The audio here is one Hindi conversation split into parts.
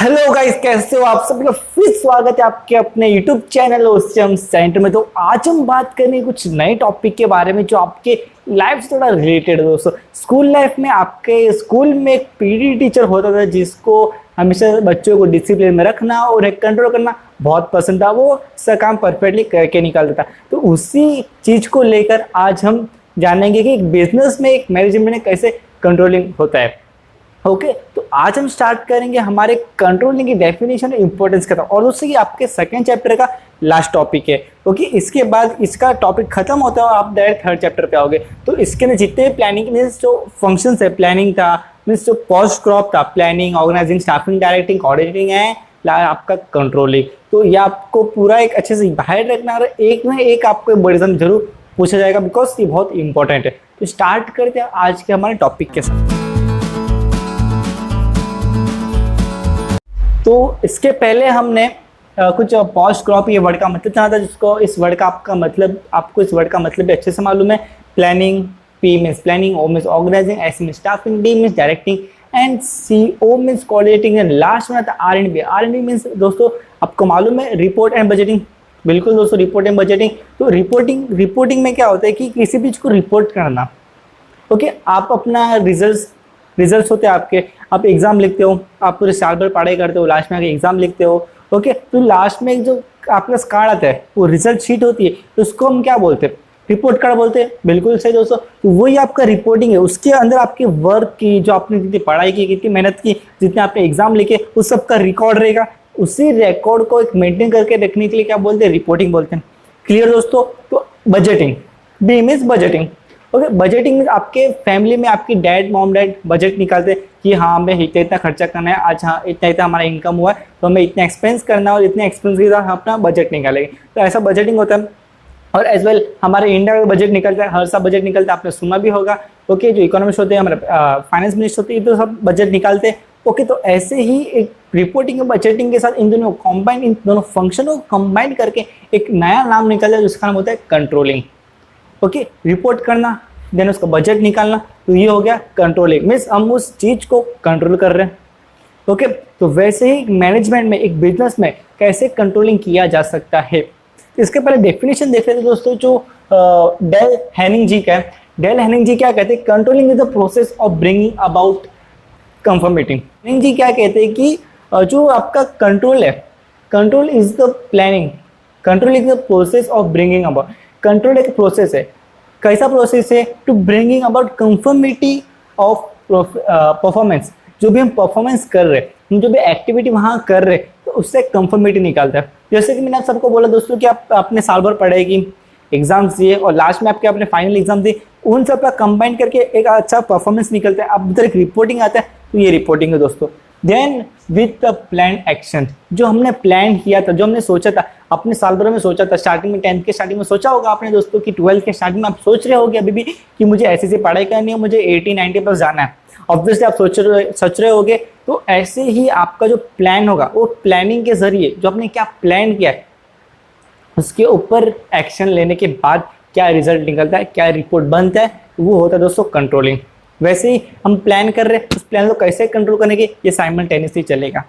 हेलो गाइस, कैसे हो आप सबका। फिर स्वागत है आपके अपने यूट्यूब चैनल ओसियम सेंटर में। तो आज हम बात करेंगे कुछ नए टॉपिक के बारे में जो आपके लाइफ से थोड़ा रिलेटेड है। दोस्तों, स्कूल लाइफ में आपके स्कूल में एक पीटी टीचर होता था जिसको हमेशा बच्चों को डिसिप्लिन में रखना और उन्हें कंट्रोल करना बहुत पसंद था। वो सब काम परफेक्टली करके निकालता था। तो उसी चीज को लेकर आज हम जानेंगे कि एक बिजनेस में एक मैनेजमेंट में कैसे कंट्रोलिंग होता है। ओके, तो आज हम स्टार्ट करेंगे हमारे कंट्रोलिंग की डेफिनेशन और इंपॉर्टेंस का, और उससे कि आपके सेकंड चैप्टर का लास्ट टॉपिक है। ओके, इसके बाद इसका टॉपिक खत्म होता है और आप डायरेक्ट थर्ड चैप्टर पे आओगे। तो इसके अंदर जितने भी प्लानिंग मीन्स जो फंक्शंस है, प्लानिंग था मीन्स जो पोस्ट क्रॉप था, planning, organising, staffing, directing, auditing है आपका कंट्रोलिंग। तो ये आपको पूरा एक अच्छे से बाहर रखना और एक ना एक आपको बड़े जरूर पूछा जाएगा, बिकॉज ये बहुत इंपॉर्टेंट है। तो स्टार्ट करते हैं आज के हमारे टॉपिक के साथ। तो इसके पहले हमने कुछ पोस्ट क्रॉप ये वर्ड का मतलब जाना था, जिसको इस वर्ड का आपका मतलब आपको इस वर्ड का मतलब भी अच्छे से मालूम है। Planning, P means planning, O means organising, S means staffing, D means directing and C O means coordinating and last में आता R and B. R and B means दोस्तों आपको मालूम है रिपोर्ट एंड बजटिंग। बिल्कुल दोस्तों, रिपोर्ट एंड बजटिंग। तो रिपोर्टिंग में क्या होता है कि किसी भी चीज को रिपोर्ट करना। ओके, आप अपना रिजल्ट्स होते हैं आपके, आप एग्जाम लिखते हो, आप पूरे साल भर पढ़ाई करते हो, लास्ट में आके एग्जाम लिखते हो। ओके, तो लास्ट में जो आपका कार्ड आता है वो रिजल्ट शीट होती है, तो उसको हम क्या बोलते हैं? रिपोर्ट कार्ड बोलते हैं। बिल्कुल सही दोस्तों, तो वही आपका रिपोर्टिंग है। उसके अंदर आपके वर्क की, जो आपने जितनी पढ़ाई की, कितनी मेहनत की, जितने आपने एग्जाम लिखे, उस सब का रिकॉर्ड रहेगा। उसी रिकॉर्ड को एक मेंटेन करके रखने के लिए क्या बोलते हैं? रिपोर्टिंग बोलते हैं। क्लियर दोस्तों? तो budgeting, B means budgeting. Okay, budgeting में आपके फैमिली में आपकी मॉम डैड बजट निकालते हैं कि हाँ हमें इतना इतना खर्चा करना है, आज हाँ इतना इतना हमारा इनकम हुआ है तो हमें इतना एक्सपेंस करना है और इतने एक्सपेंस के साथ अपना बजट निकालेंगे। तो ऐसा बजटिंग होता है। और एज वेल हमारे इंडिया का बजट निकलता है, हर साल बजट निकलता है, आपने सुना भी होगा। ओके, जो इकोनॉमिस्ट होते हैं, हमारे फाइनेंस मिनिस्टर होते हैं, तो सब बजट निकालते हैं। ओके, तो ऐसे ही एक रिपोर्टिंग और बजटिंग के साथ इन दोनों फंक्शन को कंबाइन करके एक नया नाम निकलता है जिसका नाम होता है कंट्रोलिंग। ओके, रिपोर्ट करना, देन उसका बजट निकालना, तो ये हो गया कंट्रोलिंग। मीन्स हम उस चीज को कंट्रोल कर रहे हैं। ओके, तो वैसे ही मैनेजमेंट में, एक बिजनेस में कैसे कंट्रोलिंग किया जा सकता है। इसके पहले डेफिनेशन देख लेते हैं दोस्तों, जो डेल हैनिंग जी का है। डेल हैनिंग जी क्या कहते हैं? Controlling is the process of bringing about conforming. हैनिंग जी क्या कहते हैं कि जो आपका कंट्रोल है, control is the planning, control is the process of bringing about. Control एक प्रोसेस है। कैसा प्रोसेस है? To bringing about conformity of performance. जो भी हम परफॉर्मेंस कर रहे हैं, जो भी एक्टिविटी वहाँ कर रहे हैं, तो उससे कंफर्मिटी निकालता है। जैसे कि मैंने आप सबको बोला दोस्तों कि आप अपने साल भर पढ़ाई की, एग्जाम्स दिए और लास्ट में आपके अपने फाइनल एग्जाम दिए, उन सब का कंबाइन करके एक अच्छा परफॉर्मेंस निकलता है। अब उधर एक रिपोर्टिंग आता है, तो ये रिपोर्टिंग है दोस्तों। Then with the plan action, जो हमने प्लान किया था, जो हमने सोचा था, अपने साल भर में सोचा था, स्टार्टिंग में 10th के स्टार्टिंग में सोचा होगा आपने दोस्तों कि 12th के स्टार्टिंग में आप सोच रहे होगे अभी भी कि मुझे ऐसे पढ़ाई करनी है, मुझे 80-90 प्लस जाना है। ऑब्वियसली आप सोच रहे होगे। तो ऐसे ही आपका जो प्लान होगा, वो प्लानिंग के जरिए जो आपने क्या प्लान किया है, उसके ऊपर एक्शन लेने के बाद क्या रिजल्ट निकलता है, क्या रिपोर्ट बनता है, वो होता है दोस्तों कंट्रोलिंग। वैसे ही हम प्लान कर रहे हैं, उस प्लान को कैसे कंट्रोल करने के, ये साइमल्टेनियसली चलेगा।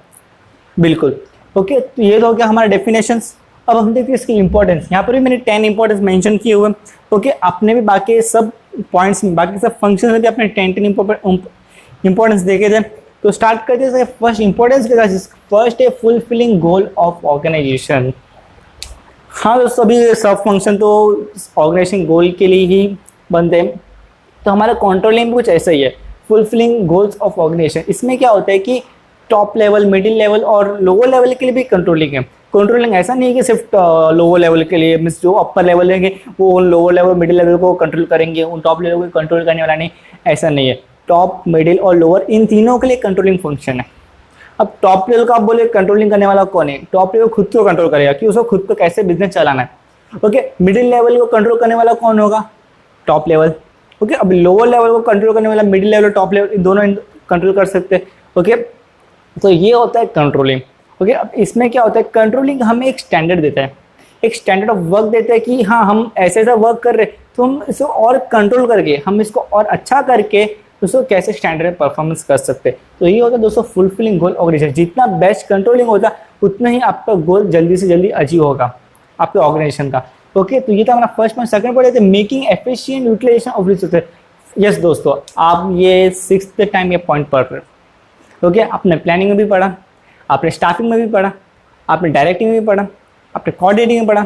बिल्कुल। ओके, तो ये हो गया हमारा डेफिनेशंस। अब हम देखते हैं इसकी इंपॉर्टेंस। यहाँ पर भी मैंने 10 इंपॉर्टेंस मेंशन किए हुए। ओके, आपने भी बाकी सब पॉइंट्स में, बाकी सब फंक्शन में भी अपने 10 इंपॉर्टेंस देखे थे। तो स्टार्ट करते हैं फर्स्ट इंपॉर्टेंस के साथ। फर्स्ट है फुलफिलिंग गोल ऑफ ऑर्गेनाइजेशन। हाँ दोस्तों, अभी सब फंक्शन तो ऑर्गेनाइजेशन गोल के लिए ही बनते हैं। तो हमारा कंट्रोलिंग भी कुछ ऐसा ही है, फुलफिलिंग गोल्स ऑफ ऑर्गेनाइजेशन। इसमें क्या होता है कि टॉप लेवल, मिडिल लेवल और लोअर लेवल के लिए भी कंट्रोलिंग है। कंट्रोलिंग ऐसा नहीं है कि सिर्फ लोअर लेवल के लिए, मीन्स जो अपर लेवल रहेंगे वो उन लोअर लेवल, मिडिल लेवल को कंट्रोल करेंगे, उन टॉप लेवल को कंट्रोल करने वाला नहीं, ऐसा नहीं है। टॉप, मिडिल और लोअर, इन तीनों के लिए कंट्रोलिंग फंक्शन है। अब टॉप लेवल का आप बोले कंट्रोलिंग करने वाला कौन है? टॉप लेवल खुद को कंट्रोल करेगा कि उसको खुद को कैसे बिजनेस चलाना है। ओके, मिडिल लेवल को कंट्रोल करने वाला कौन होगा? Top level. ओके, अब लोअर लेवल को कंट्रोल करने वाला मिडिल लेवल और टॉप लेवल, दोनों कंट्रोल कर सकते हैं। ओके, तो ये होता है कंट्रोलिंग। ओके, अब इसमें क्या होता है? कंट्रोलिंग हमें एक स्टैंडर्ड देता है, एक स्टैंडर्ड ऑफ वर्क देता है कि हाँ हम ऐसा वर्क कर रहे हैं, तो हम इसको और कंट्रोल करके, हम इसको और अच्छा करके दोस्तों कैसे स्टैंडर्ड में परफॉर्मेंस कर सकते हैं। तो ये होता है दोस्तों फुलफिलिंग गोल ऑर्गेनाइजेशन। जितना बेस्ट कंट्रोलिंग होता उतना ही आपका गोल जल्दी से जल्दी अचीव होगा आपके ऑर्गेनाइजेशन का। ओके, तो ये था हमारा फर्स्ट पॉइंट। सेकंड पॉइंट है making efficient utilisation of resources. Yes दोस्तों, आप ये 6th टाइम ये पॉइंट पढ़ रहे हो। ओके, आपने प्लानिंग में भी पढ़ा, आपने स्टाफिंग में भी पढ़ा, आपने डायरेक्टिंग में भी पढ़ा, आपने कोऑर्डिनेटिंग में पढ़ा,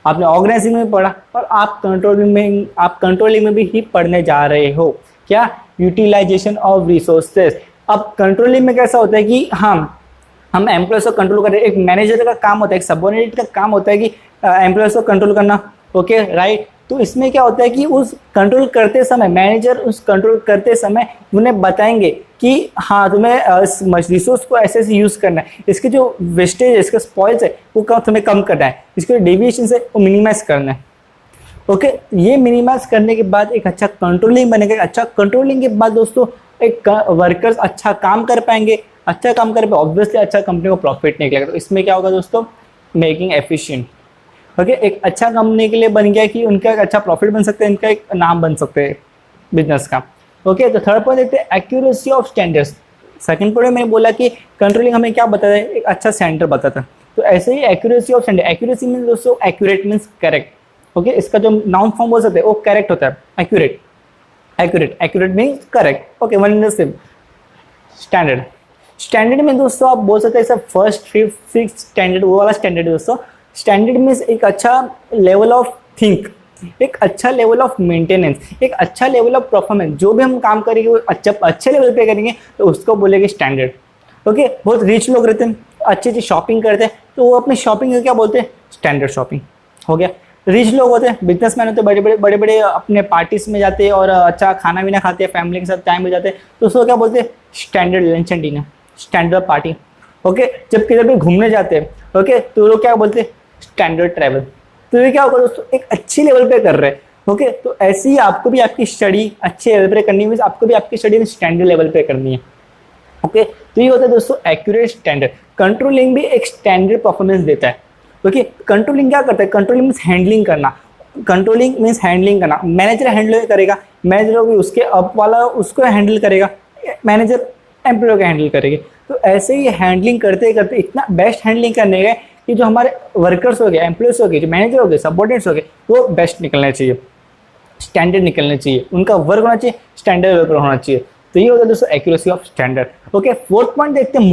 आपने ऑर्गेनाइजिंग में पढ़ा, और आप कंट्रोलिंग में भी ही पढ़ने जा रहे हो। क्या? Utilisation of resources. अब कंट्रोलिंग में कैसा होता है कि हम एम्प्लॉयज को कंट्रोल कर रहे हैं। एक मैनेजर का काम होता है, एक सबऑर्डिनेट का काम होता है कि एम्प्लॉयज को कंट्रोल करना। Okay right. तो इसमें क्या होता है कि उस कंट्रोल करते समय मैनेजर उस कंट्रोल करते समय उन्हें बताएंगे कि हाँ तुम्हें इस रिसोर्स को ऐसे ऐसे यूज़ करना है, इसके जो वेस्टेज है, इसके स्पॉइल्स है वो तुम्हें कम करना है, इसके जो डेविएशन है वो मिनिमाइज करना है। ओके, ये मिनिमाइज करने के बाद एक अच्छा कंट्रोलिंग बनेगा। अच्छा कंट्रोलिंग के बाद दोस्तों एक वर्कर्स अच्छा काम कर पाएंगे। अच्छा काम कर पाए ऑब्वियसली अच्छा कंपनी को प्रॉफिट निकलेगा। तो इसमें क्या होगा दोस्तों? Making efficient. ओके, एक अच्छा कंपनी के लिए बन गया कि उनका एक अच्छा प्रॉफिट बन सकता है, इनका एक नाम बन सकता है बिजनेस का। ओके, तो थर्ड पॉइंट देखते हैं accuracy of standards. Second point में मैंने बोला कि कंट्रोलिंग हमें क्या बताता है? एक अच्छा स्टैंडर्ड बताता है। तो ऐसे ही accuracy of standard. Accuracy mean दोस्तों एक्यूरेट मीन्स करेक्ट। ओके, इसका जो नाउन फॉर्म बोल सकते हैं वो करेक्ट होता है। Accurate means correct. Okay, one in the same. Standard में दोस्तों आप बोल सकते हैं sir first, fifth, sixth standard, वो वाला स्टैंडर्ड दोस्तों। स्टैंडर्ड मीन्स एक अच्छा लेवल ऑफ थिंक, एक अच्छा लेवल ऑफ मेंटेनेंस, एक अच्छा लेवल ऑफ परफॉर्मेंस। जो भी हम काम करेंगे वो अच्छे लेवल पे करेंगे तो उसको बोलेंगे स्टैंडर्ड। ओके, बहुत रिच लोग रहते हैं, अच्छी शॉपिंग करते हैं, तो वो अपनी शॉपिंग को क्या बोलते हैं? स्टैंडर्ड शॉपिंग हो गया। रिच लोग होते हैं, बिजनेसमैन होते हैं, बड़े बड़े अपने पार्टीज में जाते हैं और अच्छा खाना भी खाते हैं, फैमिली के साथ टाइम में जाते हैं, तो उसको क्या बोलते हैं? Standard lunch and dinner, standard party. Okay, जब किधर भी घूमने जाते हैं ओके तो लोग क्या बोलते हैं? Standard travel. तो ये क्या होगा दोस्तों? एक अच्छी लेवल पे कर रहे हैं। ओके, तो ऐसे ही आपको भी आपकी स्टडी अच्छे लेवल पे करनी है, आपको भी आपकी स्टडी स्टैंडर्ड लेवल पे करनी है। ओके, तो ये होता है दोस्तों एक्यूरेट स्टैंडर्ड। कंट्रोलिंग भी एक स्टैंडर्ड परफॉर्मेंस देता है। ओके, कंट्रोलिंग क्या करता है? कंट्रोलिंग मीन्स हैंडलिंग करना। कंट्रोलिंग मीन्स हैंडलिंग करना। मैनेजर हैंडल करेगा, मैनेजर होगी उसके अप वाला उसको हैंडल करेगा, मैनेजर एम्प्लॉय को हैंडल करेगी। तो ऐसे ही हैंडलिंग करते करते इतना बेस्ट हैंडलिंग करने गए कि जो हमारे वर्कर्स हो गए, एम्प्लॉयज हो गए, जो मैनेजर हो गए, सबऑर्डिनेट्स हो गए, वो बेस्ट निकलने चाहिए, स्टैंडर्ड निकलने चाहिए, उनका वर्क होना चाहिए, स्टैंडर्ड वर्क होना चाहिए। तो ये होता है दोस्तों accuracy of standard. Okay, fourth point देखते हैं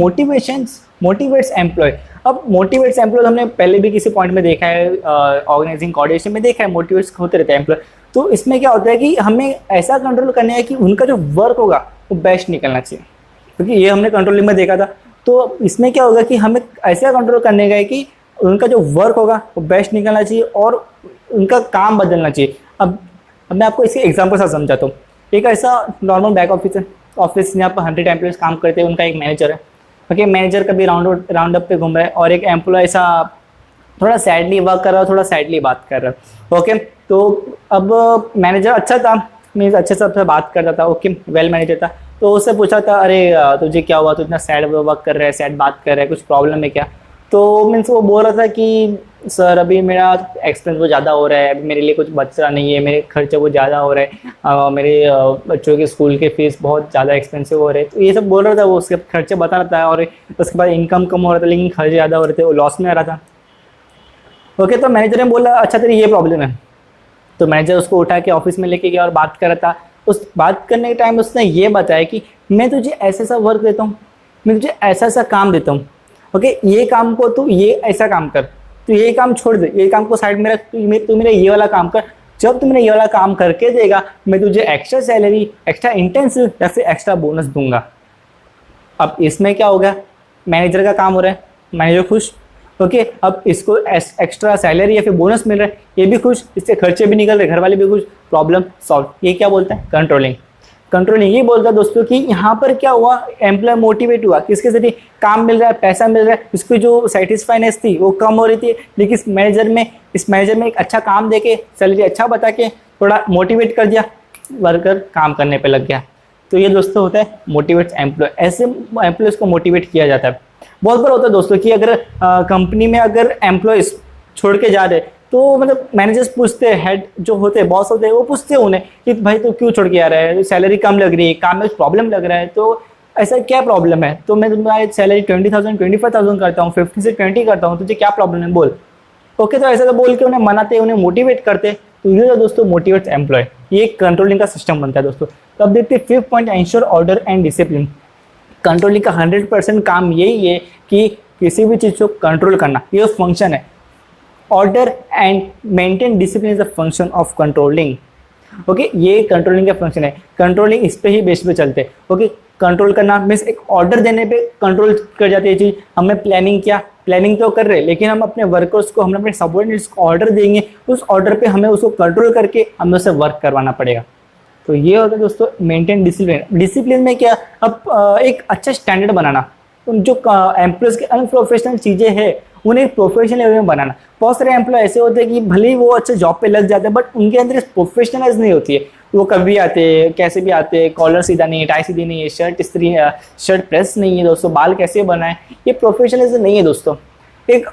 मोटिवेट्स एम्प्लॉय। अब मोटिवेट्स एम्प्लॉय हमने पहले भी किसी पॉइंट में देखा है, ऑर्गेनाइजिंग कोऑर्डिनेशन में देखा है, मोटिवेट्स होते रहते हैं एम्प्लॉय। तो इसमें क्या होता है कि हमें ऐसा कंट्रोल करना है कि उनका जो वर्क होगा वो बेस्ट निकलना चाहिए, क्योंकि ये हमने कंट्रोलिंग में देखा था। तो इसमें क्या होगा कि हमें ऐसा कंट्रोल करने का है कि उनका जो वर्क होगा वो बेस्ट निकलना चाहिए और उनका काम बदलना चाहिए। अब मैं आपको इसके एग्जाम्पल से समझाता हूँ। एक ऐसा नॉर्मल बैक ऑफिस है, ऑफिस यहाँ पर 100 एम्प्लॉयज काम करते हैं, उनका एक मैनेजर है। ओके, मैनेजर कभी राउंड अप पे घूम रहा है और एक एम्प्लॉय ऐसा थोड़ा सैडली वर्क कर रहा है, थोड़ा सैडली बात कर रहा है। ओके, तो अब मैनेजर अच्छा था, मीन्स अच्छे से बात करता था, ओके वेल मैनेजर था। तो उससे पूछा था, अरे तुझे क्या हुआ, तू इतना सैड वर्क कर रहा है, सैड बात कर रहा है, कुछ प्रॉब्लम है क्या? तो मीन्स वो बोल रहा था कि सर अभी मेरा एक्सपेंस बहुत ज़्यादा हो रहा है, अभी मेरे लिए कुछ बच रहा नहीं है, मेरे खर्चे बहुत ज़्यादा हो रहे हैं, मेरे बच्चों के स्कूल के फीस बहुत ज़्यादा एक्सपेंसिव हो रहे हैं। तो ये सब बोल रहा था, वो उसके खर्चे बता रहा था और उसके बाद इनकम कम हो रहा था लेकिन खर्चे ज़्यादा हो रहे थे, वो लॉस में आ रहा था। ओके, तो मैनेजर ने बोला अच्छा तेरी ये प्रॉब्लम है। तो मैनेजर उसको उठा के ऑफिस में लेके गया और बात कर रहा था। उस बात करने के टाइम उसने ये बताया कि मैं तुझे ऐसा ऐसा वर्क देता हूँ, मैं तुझे ऐसा ऐसा काम देता हूँ। ओके, ये काम को तू ये ऐसा काम कर, तू ये काम छोड़ दे, ये काम को साइड में रख, तू मेरा ये वाला काम कर। जब तू मेरा ये वाला काम करके देगा मैं तुझे एक्स्ट्रा सैलरी, एक्स्ट्रा इंटेंसिव या फिर एक्स्ट्रा बोनस दूंगा। अब इसमें क्या होगा? मैनेजर का काम हो रहा है, मैनेजर खुश। ओके, अब इसको एक्स्ट्रा सैलरी या फिर बोनस मिल रहा है, ये भी खुश, इससे खर्चे भी निकल रहे, घर वाले भी खुश, प्रॉब्लम सॉल्व। ये क्या बोलता है? कंट्रोलिंग ये बोलता है दोस्तों कि यहाँ पर क्या हुआ, एम्प्लॉय मोटिवेट हुआ, किसके जरिए काम मिल रहा है, पैसा मिल रहा है, उसकी जो सेटिस्फाइनेस थी वो कम हो रही थी, लेकिन इस मैनेजर में एक अच्छा काम देके, सैलरी अच्छा बता के थोड़ा मोटिवेट कर दिया, वर्कर काम करने पे लग गया। तो ये दोस्तों होता है मोटिवेट्स एम्प्लॉय। ऐसे एम्प्लॉयज़ को मोटिवेट किया जाता है। बहुत बार होता है दोस्तों कि अगर कंपनी में अगर एम्प्लॉयज़ छोड़ के जा रहे तो मतलब मैनेजर्स पूछते हैं, हेड जो होते हैं, बॉस होते हैं, वो पूछते हैं उन्हें कि भाई तो क्यों छोड़ के आ रहा है, सैलरी कम लग रही है, काम में प्रॉब्लम लग रहा है, तो ऐसा क्या प्रॉब्लम है? तो मैं तुम्हारी सैलरी 20,000 25,000 करता हूँ, 15 से 20 करता हूँ, तुझे क्या प्रॉब्लम है बोल। ओके, तो ऐसा तो बोल के उन्हें मनाते, उन्हें मोटिवेट करते। तो ये जो दोस्तों मोटिवेट एम्प्लॉय, ये एक कंट्रोलिंग का सिस्टम बनता है दोस्तों। तो अब देखते हैं 5th point, ensure order and discipline. Controlling का 100% काम यही है कि किसी भी चीज़ को कंट्रोल करना, ये फंक्शन है। Order and maintain discipline is the function of controlling. Okay, ये कंट्रोलिंग का फंक्शन है। कंट्रोलिंग इस पे ही बेस पे चलते हैं। ओके, कंट्रोल करना मीन्स एक ऑर्डर देने पे कंट्रोल कर जाती है चीज़। हमें प्लानिंग क्या, प्लानिंग तो कर रहे हैं, लेकिन हम अपने वर्कर्स को, हम अपने सबऑर्डिनेट्स को ऑर्डर देंगे, उस ऑर्डर पे हमें उसको कंट्रोल करके हमें उससे वर्क करवाना पड़ेगा। तो ये होता है दोस्तों मेंटेन डिसिप्लिन। डिसिप्लिन में क्या, अब एक अच्छा स्टैंडर्ड बनाना, जो एम्प्लॉयज़ के अनप्रोफेशनल चीज़ें हैं उन्हें प्रोफेशनल लेवल में बनाना। बहुत सारे एम्प्लॉय ऐसे होते हैं कि भले ही वो अच्छे जॉब पे लग जाते हैं, बट उनके अंदर प्रोफेशनलाइज नहीं होती है। वो कभी आते हैं, कैसे भी आते हैं, कॉलर सीधा नहीं है, टाई सीधी नहीं है, शर्ट प्रेस नहीं है दोस्तों, बाल कैसे बनाए, ये प्रोफेशनलिज्म नहीं है दोस्तों। एक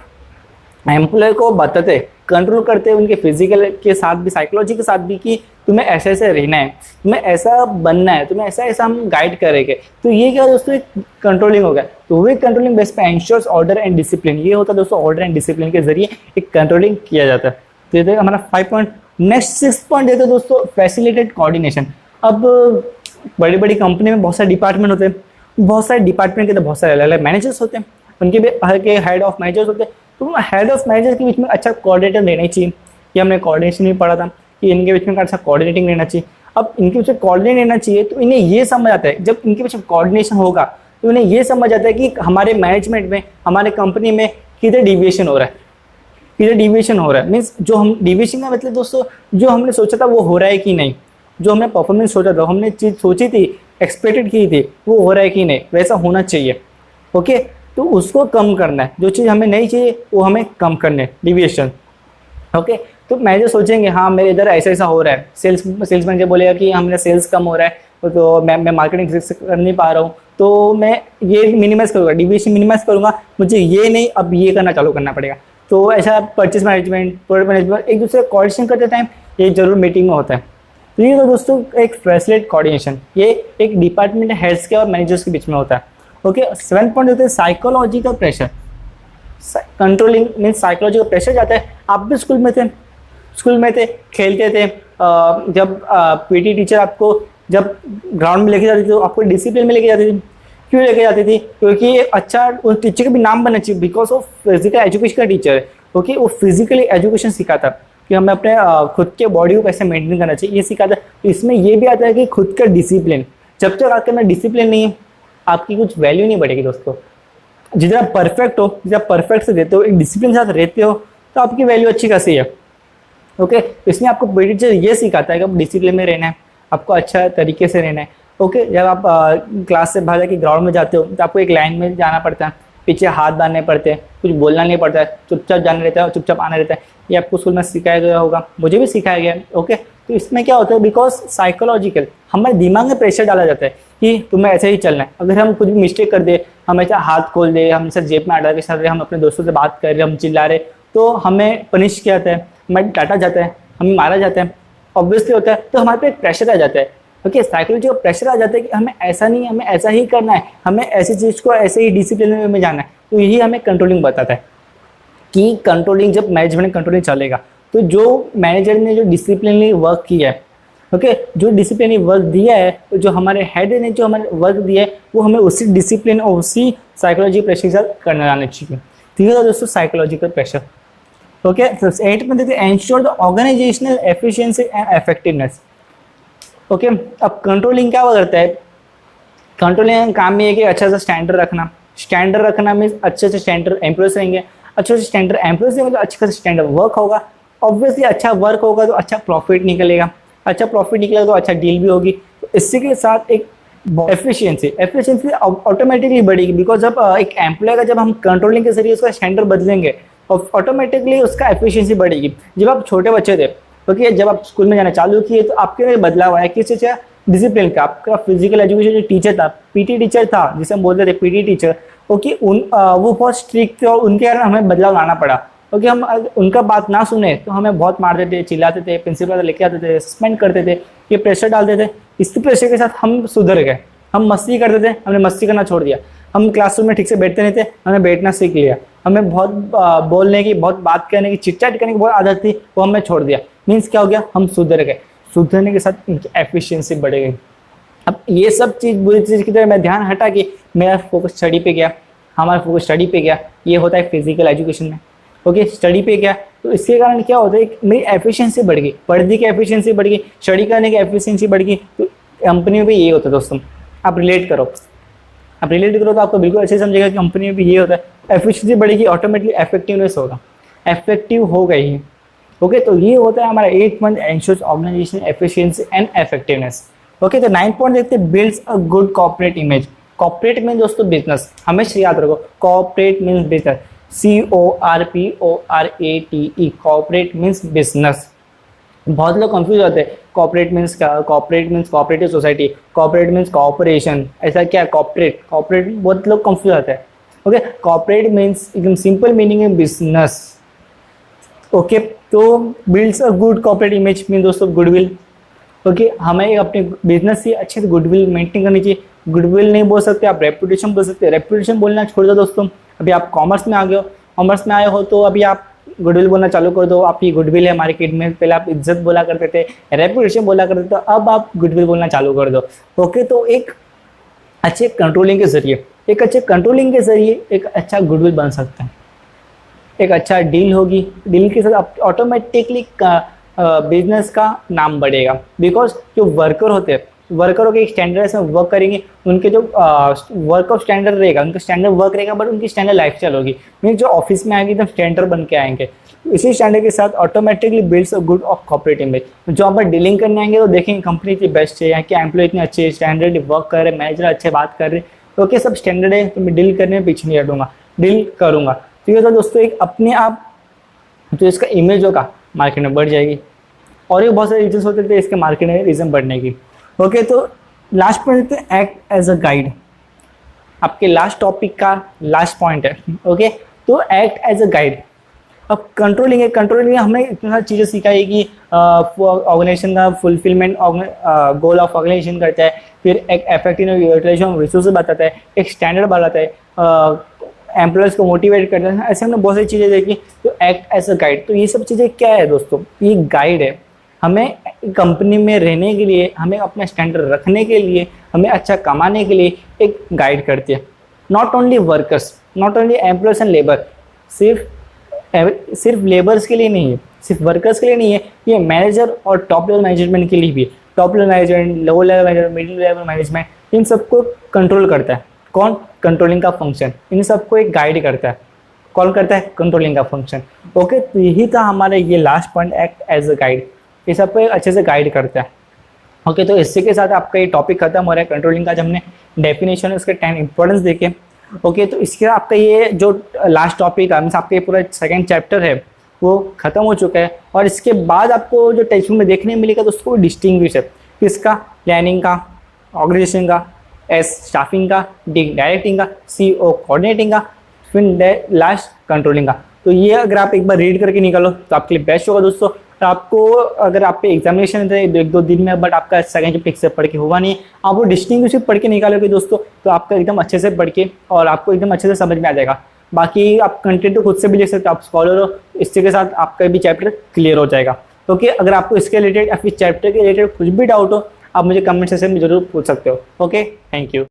एम्प्लॉय को बताते, कंट्रोल करते हैं उनके फिजिकल के साथ भी, साइकोलॉजी के साथ भी, कि तुम्हें ऐसे ऐसे रहना है, तुम्हें ऐसा बनना है, तुम्हें ऐसा ऐसा हम गाइड करेंगे। तो ये क्या दोस्तों, एक कंट्रोलिंग हो गया। तो वही कंट्रोलिंग बेस पे एंश्योर्स ऑर्डर एंड डिसिप्लिन, ये होता है दोस्तों, ऑर्डर एंड डिसिप्लिन के जरिए एक कंट्रोलिंग किया जाता है। तो ये हमारा 5 पॉइंट। नेक्स्ट 6 पॉइंट देते हैं दोस्तों, फैसिलिटेट कोऑर्डिनेशन। अब बड़ी बड़ी कंपनी में बहुत सारे डिपार्टमेंट होते हैं, बहुत सारे डिपार्टमेंट के तो बहुत सारे अलग अलग मैनेजर्स होते हैं, उनके भी हर के हेड ऑफ मैनेजर्स होते हैं। तो हेड ऑफ मैनेजर के बीच में अच्छा कोऑर्डिनेटर रहना चाहिए। ये हमने कोऑर्डिनेशन भी पढ़ा था कि इनके बीच में अच्छा कोऑर्डिनेटिंग रहना चाहिए। अब इनके बीच में कोऑर्डिनेट रहना चाहिए, तो इन्हें ये समझ आता है, जब इनके बीच में कोऑर्डिनेशन होगा तो इन्हें ये समझ आता है कि हमारे मैनेजमेंट में, हमारे कंपनी में किधर डिविएशन हो रहा है, किधर डिविएशन हो रहा है। मीन्स जो हम डिविएशन का मतलब दोस्तों, जो हमने सोचा था वो हो रहा है कि नहीं, जो हमने परफॉर्मेंस सोचा था, हमने चीज़ सोची थी, एक्सपेक्टेड की थी, वो हो रहा है कि नहीं, वैसा होना चाहिए। ओके, तो उसको कम करना है, जो चीज़ हमें नहीं चाहिए वो हमें कम करना है, डिविएशन। ओके, तो मैनेजर सोचेंगे हाँ मेरे इधर ऐसा ऐसा हो रहा है, सेल्स मैनेजर बोलेगा कि हमने सेल्स कम हो रहा है, तो मैं मार्केटिंग कर नहीं पा रहा हूँ, तो मैं ये मिनिमाइज़ करूँगा, डिविएशन मिनिमाइज़ करूँगा, मुझे ये नहीं अब ये करना चालू करना पड़ेगा। तो ऐसा परचेज मैनेजमेंट, प्रोडक्ट मैनेजमेंट एक दूसरे कोऑर्डिनेशन करते टाइम ये जरूर मीटिंग में होता है। तो ये तो दोस्तों एक फैसिलिटेट कोऑर्डिनेशन, ये एक डिपार्टमेंट हेड्स के और मैनेजर्स के बीच में होता है। ओके, 7 पॉइंट होते हैं psychological pressure. Controlling means psychological pressure जाता है। आप भी स्कूल में थे, खेलते थे, जब पीटी टीचर आपको जब ग्राउंड में लेके जाती थी तो आपको डिसिप्लिन में लेके जाती थी। क्यों लेके जाती थी? क्योंकि अच्छा उस टीचर का भी नाम बनना चाहिए, बिकॉज ऑफ फिजिकल एजुकेशन का टीचर है। ओके, वो फिजिकली एजुकेशन सिखाता कि हमें अपने खुद के बॉडी को कैसे मेंटेन करना चाहिए, ये सिखाता। तो इसमें ये भी आता है कि खुद का डिसिप्लिन, जब तक आपके अंदर डिसिप्लिन नहीं है आपकी कुछ वैल्यू नहीं बढ़ेगी दोस्तों। जितना परफेक्ट हो, जितना परफेक्ट से देते हो, एक डिसिप्लिन के साथ रहते हो, तो आपकी वैल्यू अच्छी खासी है। ओके, इसमें आपको पीटी टीचर ये सिखाता है कि आप डिसिप्लिन में रहना है, आपको अच्छा तरीके से रहना है। ओके, जब आप क्लास से बाहर जाके ग्राउंड में जाते हो तो आपको एक लाइन में जाना पड़ता है, पीछे हाथ बांधने पड़ते हैं, कुछ बोलना नहीं पड़ता है, चुपचाप जाना रहता है, चुपचाप आना रहता है। ये आपको स्कूल में सिखाया गया होगा, मुझे भी सिखाया गया है। ओके, तो इसमें क्या होता है, बिकॉज साइकोलॉजिकल हमारे दिमाग में प्रेशर डाला जाता है कि तुम्हें ऐसे ही चलना है। अगर हम कुछ भी मिस्टेक कर दे, हम ऐसा हाथ खोल दे, हम ऐसा जेब में डाल के चल रहे, हम अपने दोस्तों से बात कर रहे, हम चिल्ला रहे, तो हमें पनिश किया जाता है, हमें डांटा जाता है, हमें मारा जाता है, ऑब्वियसली होता है। तो हमारे पे एक प्रेशर आ जाता है। ओके, साइकोलॉजी का प्रेशर आ जाता है कि हमें ऐसा नहीं, हमें ऐसा ही करना है, हमें ऐसी चीज़ को ऐसे ही डिसिप्लिन में जाना है। तो यही हमें कंट्रोलिंग बताता है कि कंट्रोलिंग, जब मैनेजमेंट कंट्रोलिंग चलेगा तो जो मैनेजर ने जो डिसिप्लिनली वर्क किया है, ओके, जो डिसिप्लिनरी वर्क दिया है, तो जो हमारे हेड ने जो हमारे वर्क दिया है वो हमें उसी डिसिप्लिन और उसी साइकोलॉजी प्रेशर के साथ करना आना चाहिए। ठीक है दोस्तों, साइकोलॉजिकल प्रेशर। ओके, तो 8 में देखते हैं ensure the organisational efficiency and effectiveness. Okay, अब कंट्रोलिंग क्या करता है, कंट्रोलिंग काम ये है कि अच्छा सा स्टैंडर्ड रखना। स्टैंडर्ड रखना मीन्स अच्छे से स्टैंडर्ड एम्प्लॉयज रहेंगे, अच्छे से स्टैंडर्ड एम्प्लॉयज रहेंगे तो अच्छा से स्टैंडर्ड वर्क होगा। ऑब्वियसली अच्छा वर्क होगा तो अच्छा प्रॉफिट निकलेगा, अच्छा प्रॉफिट निकलेगा तो अच्छा डील भी होगी। तो इसी के साथ एक एफिशिएंसी ऑटोमेटिकली बढ़ेगी, बिकॉज जब एक एम्प्लॉय का जब हम कंट्रोलिंग के जरिए उसका स्टैंडर्ड बदलेंगे और ऑटोमेटिकली उसका एफिशिएंसी बढ़ेगी। जब आप छोटे बच्चे थे, क्योंकि जब आप स्कूल में जाना चालू किए तो आपके अंदर बदलाव आया, किस चीज़ का, डिसिप्लिन का। आपका फिजिकल एजुकेशन जो टीचर था, पीटी टीचर था, जिसे हम बोलते थे पीटी टीचर, ओके, वो बहुत स्ट्रिक्ट थे और उनके कारण हमें बदलाव लाना पड़ा। ओके, हम उनका बात ना सुने तो हमें बहुत मारते थे, चिल्लाते थे, प्रिंसिपल लेके आते थे, सस्पेंड करते थे, ये प्रेशर डालते थे। इसी प्रेशर के साथ हम सुधर गए, हम मस्ती करते थे, हमने मस्ती करना छोड़ दिया। हम क्लासरूम में ठीक से बैठते नहीं थे, हमने बैठना सीख लिया। हमें बहुत बोलने की, बहुत बात करने की, चिट-चैट करने की बहुत आदत थी, वो हमने छोड़ दिया। मीन्स क्या हो गया, हम सुधर गए। सुधरने के साथ उनकी एफिशिएंसी बढ़ गई। अब ये सब चीज़ बुरी चीज़ की तरह मैं ध्यान हटा के मेरा फोकस स्टडी पे गया, हमारा फोकस स्टडी पे गया। ये होता है फिजिकल एजुकेशन में। ओके, स्टडी पे गया तो इसके कारण क्या होता है, मेरी एफिशिएंसी बढ़ गई, पढ़ने की एफिशिएंसी बढ़ गई, स्टडी करने की एफिशिएंसी बढ़ गई। तो कंपनी में भी ये होता है दोस्तों। आप रिलेट करो, आप रिलेट करो तो आपको बिल्कुल अच्छे समझेगा कि कंपनी में भी ये होता है। एफिशिएंसी बढ़ेगी, ऑटोमेटिकली इफेक्टिवनेस होगा, इफेक्टिव हो गई। ओके, तो ये होता है हमारा 8 month ensures organisation efficiency and effectiveness. Okay, तो 9 पॉइंट देखते हैं, builds a good corporate image. Corporate mean दोस्तों बिजनेस, हमेशा याद रखो, corporate means business, CORPORATE, corporate means business. बहुत लोग कंफ्यूज होते हैं, कॉर्पोरेट मीन्स क्या, corporate means corporative society, corporate means corporation, ऐसा क्या है कॉर्पोरेट, कॉर्पोरेट बहुत लोग कंफ्यूज होते हैं। ओके, कॉर्पोरेट मीन्स एकदम सिंपल मीनिंग है बिजनेस। ओके, तो builds a good corporate image mean दोस्तों गुडविल। ओके, हमें अपने बिजनेस से अच्छे से गुडविल मेंटेन करनी चाहिए। गुडविल नहीं बोल सकते आप, रेपुटेशन बोल सकते हैं। रेपुटेशन बोलना छोड़ दो दोस्तों, अभी आप कॉमर्स में आ गए हो, कॉमर्स में आए हो तो अभी आप गुडविल बोलना चालू कर दो। आपकी गुडविल है मार्केट में, पहले आप इज्जत बोला करते थे, रेपुटेशन बोला करते थे, तो अब आप गुडविल बोलना चालू कर दो। ओके, तो एक अच्छे कंट्रोलिंग के जरिए, एक अच्छा गुडविल बन सकता है। एक अच्छा डील होगी, डील के साथ ऑटोमेटिकली बिजनेस का नाम बढ़ेगा। बिकॉज जो वर्कर होते हैं, वर्करों के एक स्टैंडर्ड से वर्क करेंगे, उनके जो वर्क ऑफ स्टैंडर्ड रहेगा, उनका स्टैंडर्ड वर्क रहेगा, बट उनकी स्टैंडर्ड लाइफस्टाइल होगी। मीन जो ऑफिस में आएंगे एकदम स्टैंडर्ड बन के आएंगे। इसी स्टैंडर्ड के साथ automatically builds a good of corporate image. जो आप डीलिंग करने आएंगे तो देखेंगे कंपनी इतनी बेस्ट है, यहाँ के एम्प्लॉय इतने अच्छे स्टैंडर्ड वर्क कर रहे हैं, मैनेजर अच्छे बात कर रहे हैं। ओके, सब स्टैंडर्ड है तो मैं डील करने में पीछे नहीं हटूंगा, डील करूंगा। तो ये तो दोस्तों एक अपने आप जो इसका इमेज होगा मार्केट में बढ़ जाएगी। और ये बहुत सारे रीजन होते थे इसके मार्केट में रीजन बढ़ने की। ओके, तो लास्ट पॉइंट देखते हैं, एक्ट एज अ गाइड। आपके लास्ट टॉपिक का लास्ट पॉइंट है। ओके, तो एक्ट एज अ गाइड। अब कंट्रोलिंग है, कंट्रोलिंग हमने इतनी सारी चीज़ें सिखाई कि ऑर्गेनाइजेशन का फुलफिलमेंट गोल ऑफ ऑर्गेनाइजेशन करता है, फिर एक इफेक्टिव यूटिलाइजेशन ऑफ रिसोर्सेज बताता है, एक स्टैंडर्ड बताता है, एम्प्लॉयज़ को मोटिवेट करता है। ऐसे हमने बहुत सारी चीज़ें देखी। तो एक्ट एज अ गाइड, तो ये सब चीज़ें क्या है दोस्तों, ये गाइड है। हमें कंपनी में रहने के लिए, हमें अपना स्टैंडर्ड रखने के लिए, हमें अच्छा कमाने के लिए एक गाइड करती है। Not only workers, not only employees and labour, सिर्फ लेबर्स के लिए नहीं है, सिर्फ वर्कर्स के लिए नहीं है, ये मैनेजर और टॉप लेवल मैनेजमेंट के लिए भी है। Top level management, lower level management, middle level management, इन सबको कंट्रोल करता है कौन, कंट्रोलिंग का फंक्शन। इन सबको एक गाइड करता है, कौन करता है, कंट्रोलिंग का फंक्शन। ओके, तो यही था हमारा ये last point, act as a guide. ये सबको अच्छे से गाइड करता है। ओके, तो इसी के साथ आपका ये टॉपिक खत्म हो रहा है कंट्रोलिंग का, जब हमने डेफिनेशन उसके 10 इंपॉर्टेंस देखे। ओके, तो इसके आपका ये जो लास्ट टॉपिक है, मीन्स आपका ये पूरा सेकंड चैप्टर है वो खत्म हो चुका है। और इसके बाद आपको जो टेक्स्ट बुक में देखने मिलेगा तो उसको डिस्टिंग्विश है, किसका, प्लानिंग का, ऑर्गेनाइजेशन का, एस स्टाफिंग का, डी डायरेक्टिंग का, सी ओ कोऑर्डिनेटिंग का, फिर लास्ट कंट्रोलिंग का। तो ये अगर आप एक बार रीड करके निकालो तो आपके लिए बेस्ट होगा दोस्तों। तो आपको अगर आप पे एग्जामिनेशन है 1-2 दिन में, बट आपका सेकंड चैप्टर से पढ़ के हुआ नहीं, आप वो डिस्टिंग्विश पढ़ के निकालोगे दोस्तों, तो आपका एकदम अच्छे से पढ़ के और आपको एकदम अच्छे से समझ में आ जाएगा। बाकी आप कंटेंट तो खुद से भी लिख सकते हो, आप स्कॉलर हो, इसके के साथ आपका भी चैप्टर क्लियर हो जाएगा। ओके, अगर आपको इसके रिलेटेड या फिर चैप्टर के रिलेटेड कुछ भी डाउट हो, आप मुझे कमेंट सेक्शन में जरूर पूछ सकते हो। Okay, thank you.